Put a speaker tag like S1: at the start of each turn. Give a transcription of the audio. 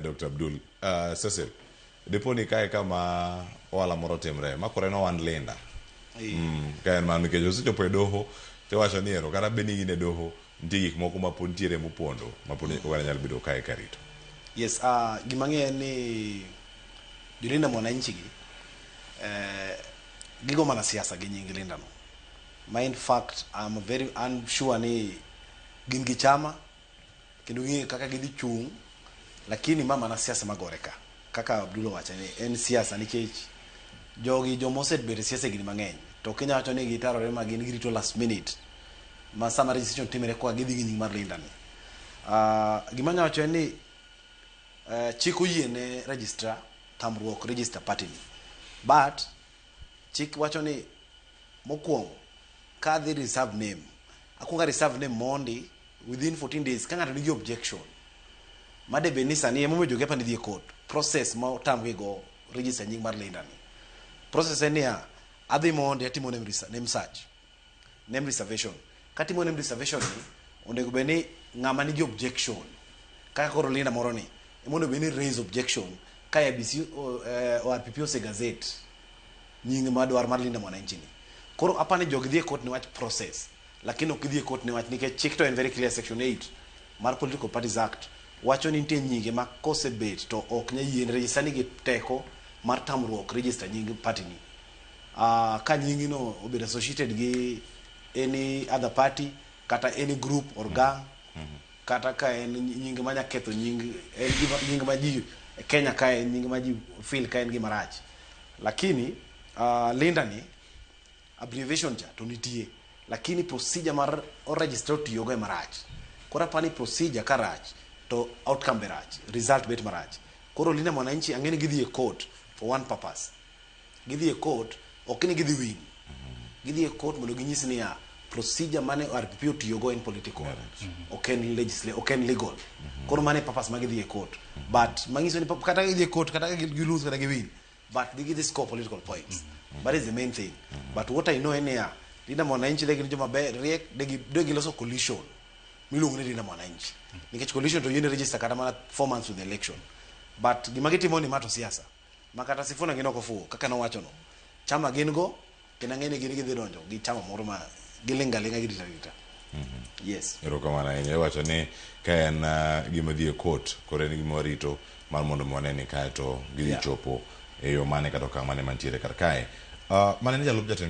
S1: Dr. Abdul, Cecil, deponi kae kama wala moro timre, makore no wan Linda. Kae man ke jo secho doho, te wacho ni ero kata beni gine doho, nitie gik moko ma pon tiere mopondo, ma pon wala nyal bedo kae karito.
S2: Yes, gimang'e ni Linda Mwananchi gi gigo mana siasa gi nying Linda no. Ma in fact I'm sure ni gin gi chama kendo gi kaka gidhi chung, lakini mama na siasa magore ka kaka Abdul wacha ni en siasa nikech jogi jomoset bere siasa gini mang'eny to Kenya wacho ni gitarore ma gin girito last minute ma sama registration timere kwa gidhi gi nying mar Linda ni. Gimanya wacho ni chik oyie ne registra tamruok register party ni, but chik wacho ni mokwongo ka dhi reserve name akunga reserve name mondi within 14 days ka ng'ato nigi objection made be ni sani emo mejo gepa ni dhi court process ma tamwe go register nying mar Linda ni. Process en ya adhi mondi atimo name search, name reservation. Katimo name reservation ni onego be ni ng'ama nigi objection kaka koro Linda moro ni emono be ni raise objection ka ABC o RPP ose gazette nying madwar mar Linda Mwananchi ni. Koro apane jog dhi court ni wach process, lakini ok dhi court ni wach nikech chik to en very clear section 8 mar Political Parties Act wacho ni nitie nyinge ma kosebet to ok nya yien register ni gi teko mar tamruok register nying party ni. Ka nyingi no obed associated gi any other party kata any group or gang, kata ka en nying manya ketho nying ma ji Kenya ka en nying ma ji feel ka en gi marach, lakini Linda ni abbreviation cha to nitie, lakini procedure mar o register tiyo go marach. Kora pani procedure karach to outcome berach, result bet marach. Koro Linda Mwananchi ang'eni gidhi e court for one purpose. Gidhi e court okini gidhi win. Gidhi e court mondo ginyis ni ya procedure mane RPP otiyo go in political, oken legislate, oken legal. Koro mane purpose magidhi e court, but mangiso ni kata gidhi e court kata gi lose kata gi win, but they give score political points. That is the main thing. But what I know in here, Linda Mwananchi legi njo mabe react degi loso coalition miluongo ni Linda Mwananchi nikech coalition to yene register kata mana 4 months with the election, but gimagitimo ni mato siasa makata sifuna gino kofuo kaka no wacho no chama gin go kena ngene gin gidhi donjo gi chama moro ma gilinga gidita. Yes,
S1: Ero kamana ene wacho ni ka en gima dhi e court kore ni gima rito mar mondo monene kae to gidhi chopo e yo mane kata okang' mane mantiere kar kae. Mane ni jalup jatend